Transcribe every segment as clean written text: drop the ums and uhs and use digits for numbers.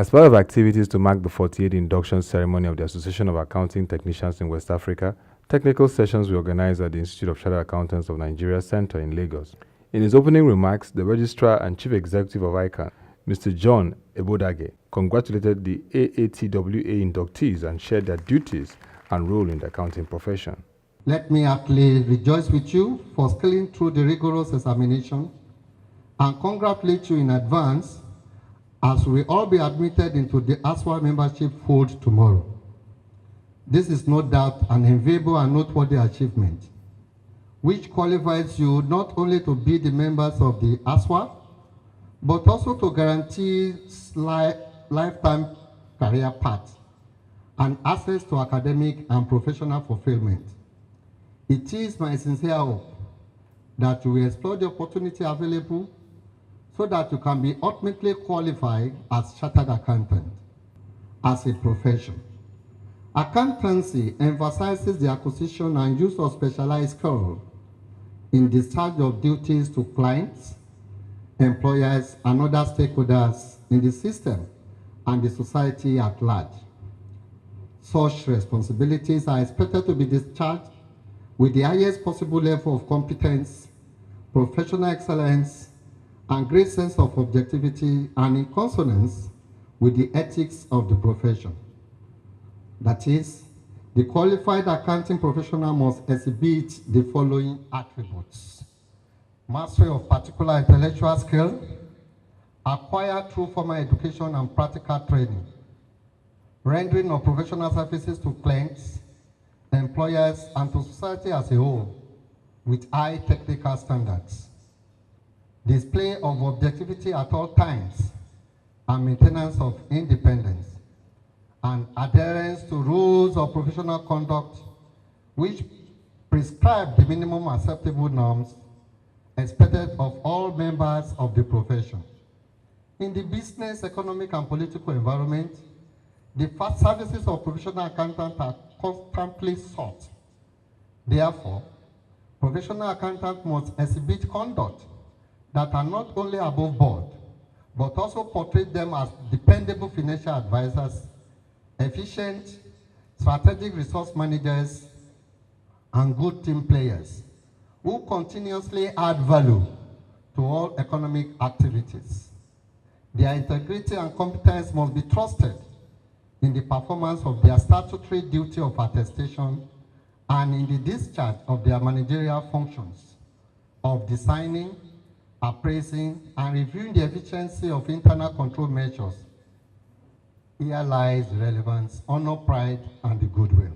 As part of activities to mark the 48th induction ceremony of the Association of Accounting Technicians in West Africa, technical sessions were organized at the Institute of Chartered Accountants of Nigeria Center in Lagos. In his opening remarks, the Registrar and Chief Executive of ICANN, Mr. John Ebodage, congratulated the AATWA inductees and shared their duties and role in the accounting profession. Let me actually rejoice with you for scaling through the rigorous examination and congratulate you in advance as we all be admitted into the ASWA membership fold tomorrow. This is no doubt an enviable and noteworthy achievement, which qualifies you not only to be the members of the ASWA, but also to guarantee lifetime career path and access to academic and professional fulfillment. It is my sincere hope that you will explore the opportunity available so that you can be ultimately qualified as chartered accountant as a profession. Accountancy emphasizes the acquisition and use of specialized skills in discharge of duties to clients, employers, and other stakeholders in the system and the society at large. Such responsibilities are expected to be discharged with the highest possible level of competence, professional excellence, and great sense of objectivity, and in consonance with the ethics of the profession. That is, the qualified accounting professional must exhibit the following attributes: mastery of particular intellectual skill, acquired through formal education and practical training, rendering of professional services to clients, employers, and to society as a whole with high technical standards, display of objectivity at all times, and maintenance of independence, and adherence to rules of professional conduct which prescribe the minimum acceptable norms expected of all members of the profession. In the business, economic, and political environment, the services of professional accountants are constantly sought. Therefore, professional accountants must exhibit conduct that are not only above board, but also portray them as dependable financial advisors, efficient, strategic resource managers, and good team players who continuously add value to all economic activities. Their integrity and competence must be trusted in the performance of their statutory duty of attestation and in the discharge of their managerial functions of designing, appraising, and reviewing the efficiency of internal control measures. Here lies relevance, honor, pride, and the goodwill.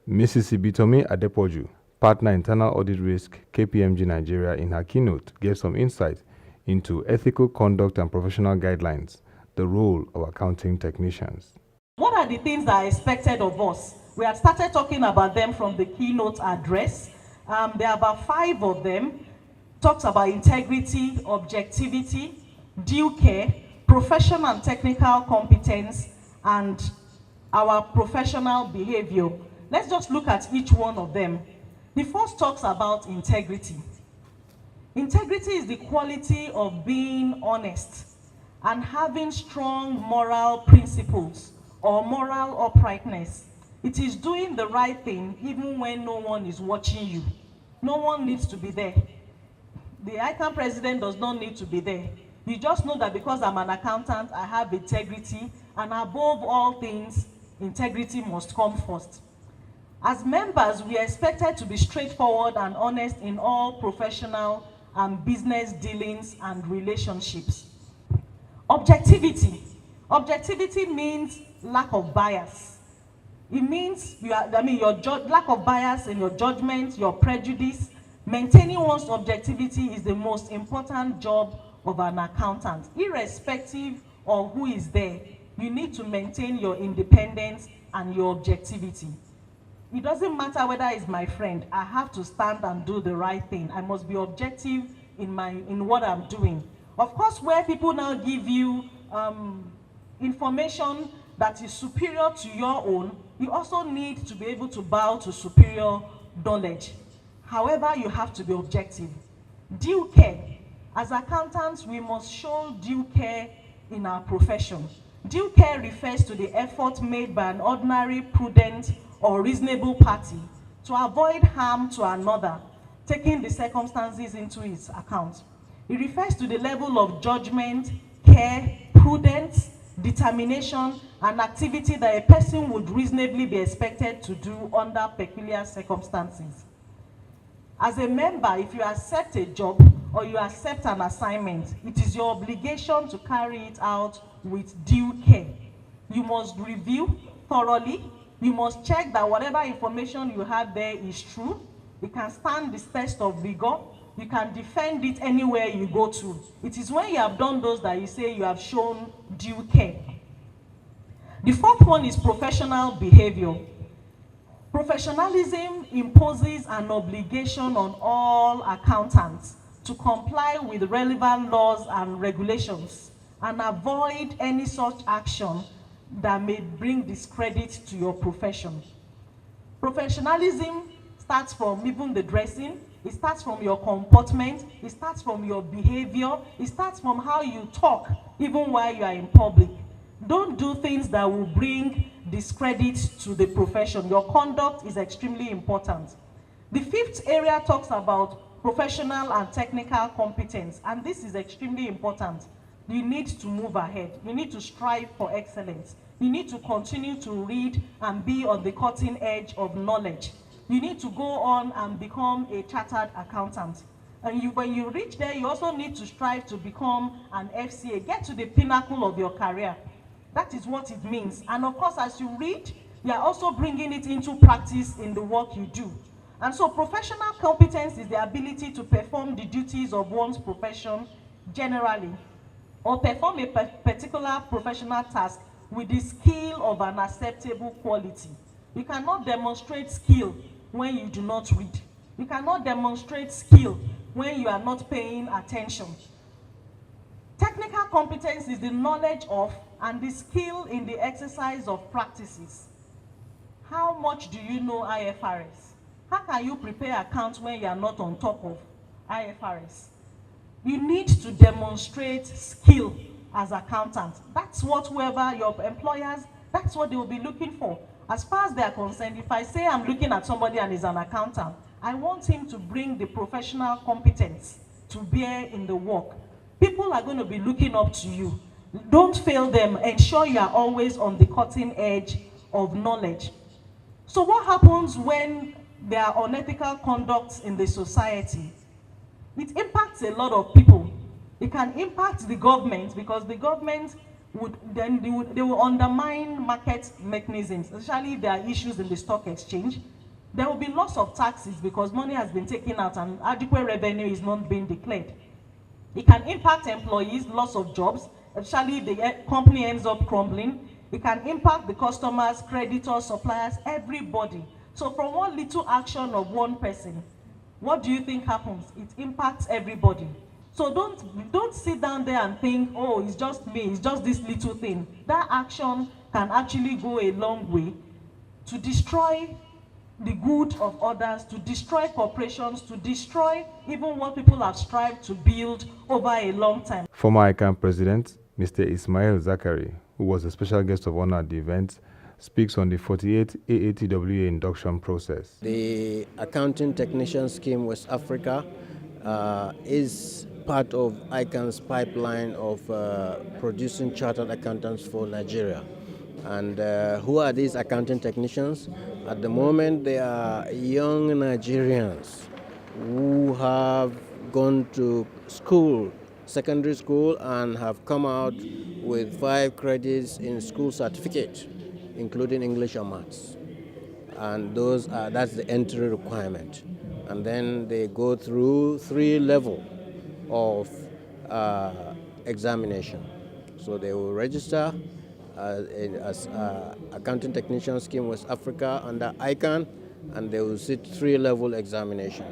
Mrs. Ibitomi Adepoju, Partner Internal Audit Risk, KPMG Nigeria, in her keynote gave some insight into ethical conduct and professional guidelines, the role of accounting technicians. What are the things that are expected of us? We have started talking about them from the keynote address. There are about 5 of them. Talks about integrity, objectivity, due care, professional and technical competence, and our professional behavior. Let's just look at each one of them. The first talks about integrity. Integrity is the quality of being honest and having strong moral principles or moral uprightness. It is doing the right thing even when no one is watching you. No one needs to be there. The ICANN president does not need to be there. You just know that because I'm an accountant, I have integrity, and above all things, integrity must come first. As members, we are expected to be straightforward and honest in all professional and business dealings and relationships. Objectivity. Objectivity means lack of bias. It means lack of bias in your judgment, your prejudice. Maintaining one's objectivity is the most important job of an accountant. Irrespective of who is there, you need to maintain your independence and your objectivity. It doesn't matter whether it's my friend, I have to stand and do the right thing. I must be objective in what I'm doing. Of course, where people now give you information that is superior to your own, you also need to be able to bow to superior knowledge. However, you have to be objective. Due care. As accountants, we must show due care in our profession. Due care refers to the effort made by an ordinary, prudent, or reasonable party to avoid harm to another, taking the circumstances into its account. It refers to the level of judgment, care, prudence, determination, and activity that a person would reasonably be expected to do under peculiar circumstances. As a member, if you accept a job or you accept an assignment, it is your obligation to carry it out with due care. You must review thoroughly. You must check that whatever information you have there is true. It can stand the test of rigor. You can defend it anywhere you go to. It is when you have done those that you say you have shown due care. The fourth one is professional behavior. Professionalism imposes an obligation on all accountants to comply with relevant laws and regulations and avoid any such action that may bring discredit to your profession. Professionalism starts from even the dressing, it starts from your comportment, it starts from your behavior, it starts from how you talk even while you are in public. Don't do things that will bring discredit to the profession. Your conduct is extremely important. The fifth area talks about professional and technical competence, and this is extremely important. You need to move ahead. You need to strive for excellence. You need to continue to read and be on the cutting edge of knowledge. You need to go on and become a chartered accountant. And when you reach there, you also need to strive to become an FCA, get to the pinnacle of your career. That is what it means. And of course, as you read, you are also bringing it into practice in the work you do. And so professional competence is the ability to perform the duties of one's profession generally, or perform a particular professional task with the skill of an acceptable quality. You cannot demonstrate skill when you do not read. You cannot demonstrate skill when you are not paying attention. Technical competence is the knowledge of and the skill in the exercise of practices. How much do you know IFRS? How can you prepare accounts when you are not on top of IFRS? You need to demonstrate skill as accountant. That's what whoever your employers, that's what they will be looking for. As far as they are concerned, if I say I'm looking at somebody and is an accountant, I want him to bring the professional competence to bear in the work. People are going to be looking up to you. Don't fail them. Ensure you are always on the cutting edge of knowledge. So what happens when there are unethical conducts in the society? It impacts a lot of people. It can impact the government because the government they will undermine market mechanisms, especially if there are issues in the stock exchange. There will be loss of taxes because money has been taken out and adequate revenue is not being declared. It can impact employees, loss of jobs, especially if the company ends up crumbling. It can impact the customers, creditors, suppliers, everybody. So from one little action of one person, what do you think happens? It impacts everybody. So don't sit down there and think, oh, it's just me, it's just this little thing. That action can actually go a long way to destroy the good of others, to destroy corporations, to destroy even what people have strived to build over a long time. Former ICANN President, Mr. Ismail Zakari, who was a special guest of honor at the event, speaks on the 48th AATWA induction process. The Accounting Technician Scheme West Africa is part of ICANN's pipeline of producing chartered accountants for Nigeria. And who are these accounting technicians? At the moment, they are young Nigerians who have gone to school, secondary school, and have come out with 5 credits in school certificate, including English and Maths. And that's the entry requirement. And then they go through 3 levels of examination. So they will register as Accounting Technician Scheme West Africa under ICANN, and they will sit 3-level examination.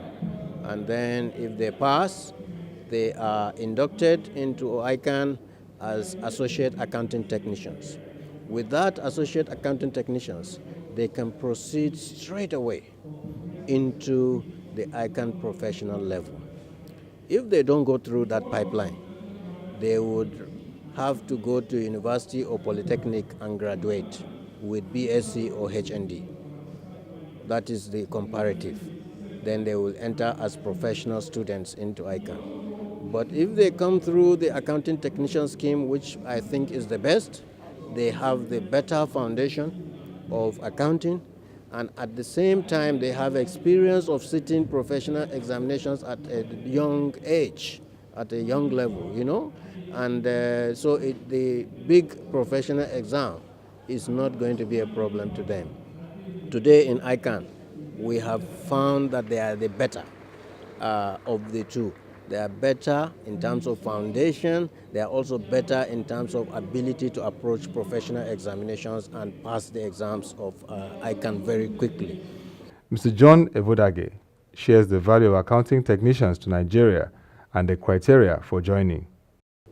And then if they pass, they are inducted into ICANN as Associate Accounting Technicians. With that Associate Accounting Technicians, they can proceed straight away into the ICANN professional level. If they don't go through that pipeline, they would have to go to university or polytechnic and graduate with BSc or HND. That is the comparative. Then they will enter as professional students into ICANN. But if they come through the accounting technician scheme, which I think is the best, they have the better foundation of accounting, and at the same time they have experience of sitting professional examinations at a young age, at a young level, you know. And so the big professional exam is not going to be a problem to them. Today in ICANN, we have found that they are the better of the two. They are better in terms of foundation. They are also better in terms of ability to approach professional examinations and pass the exams of ICANN very quickly. Mr. John Evodage shares the value of accounting technicians to Nigeria and the criteria for joining.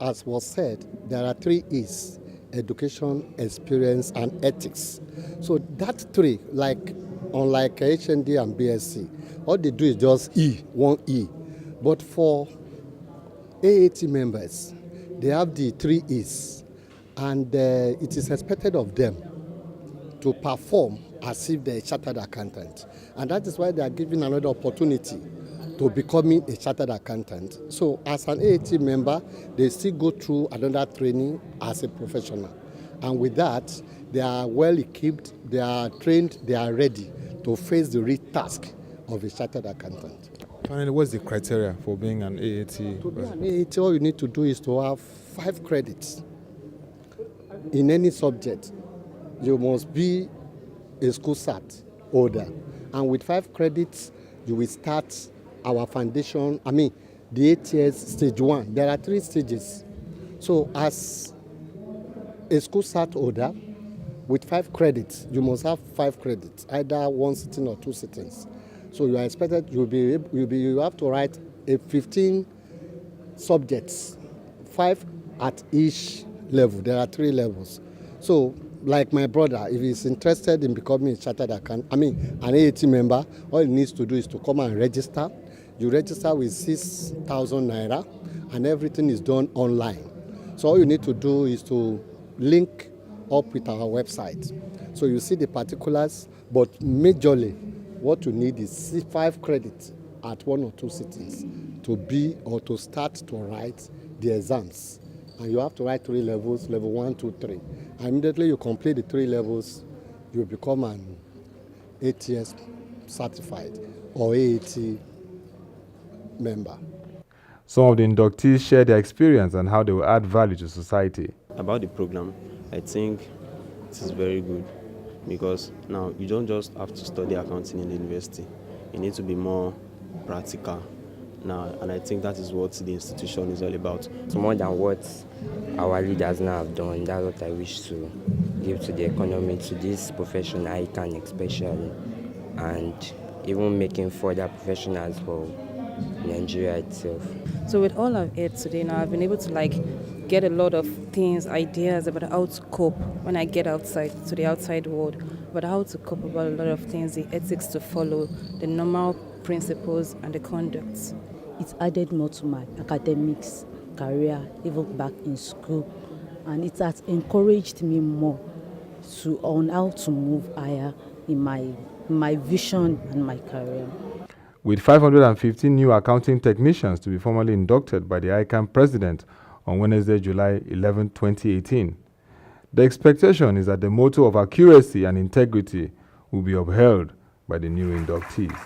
As was said, there are 3 E's: education, experience, and ethics. So that 3, unlike HND and BSc, all they do is just one E. But for AAT members, they have the 3 E's, and it is expected of them to perform as if they're a chartered accountant. And that is why they are given another opportunity to becoming a chartered accountant. So as an AAT member, they still go through another training as a professional. And with that, they are well equipped, they are trained, they are ready to face the real task of a chartered accountant. Finally, what's the criteria for being an AAT? To be an AAT, all you need to do is to have 5 credits in any subject. You must be a school cert holder. And with 5 credits, you will start our foundation, the ATS stage 1. There are 3 stages. So as a school cert holder, with 5 credits, you must have 5 credits, either 1 sitting or 2 sittings. So you are expected, you have to write 15 subjects, 5 at each level. There are 3 levels. So, like my brother, if he's interested in becoming a chartered accountant, an AAT member, all he needs to do is to come and register. You register with 6,000 naira, and everything is done online. So all you need to do is to link up with our website. So you see the particulars, but majorly, what you need is 5 credits at 1 or 2 sittings to be or to start to write the exams. And you have to write 3 levels, level 1, 2, 3. And immediately you complete the 3 levels, you become an ATS certified or AAT member. Some of the inductees share their experience and how they will add value to society. About the program, I think it is very good, because now you don't just have to study accounting in the university. You need to be more practical now, and I think that is what the institution is all about. It's more than what our leaders now have done. That's what I wish to give to the economy, to this profession, ICANN especially, and even making further professionals for Nigeria itself. So with all I've heard today now, I've been able to get a lot of things, ideas about how to cope when I get outside to the outside world, about how to cope about a lot of things, the ethics to follow, the normal principles and the conducts. It added more to my academics, career, even back in school, and it has encouraged me more on how to move higher in my vision and my career. With 515 new accounting technicians to be formally inducted by the ICANN president on Wednesday, July 11, 2018. The expectation is that the motto of accuracy and integrity will be upheld by the new inductees.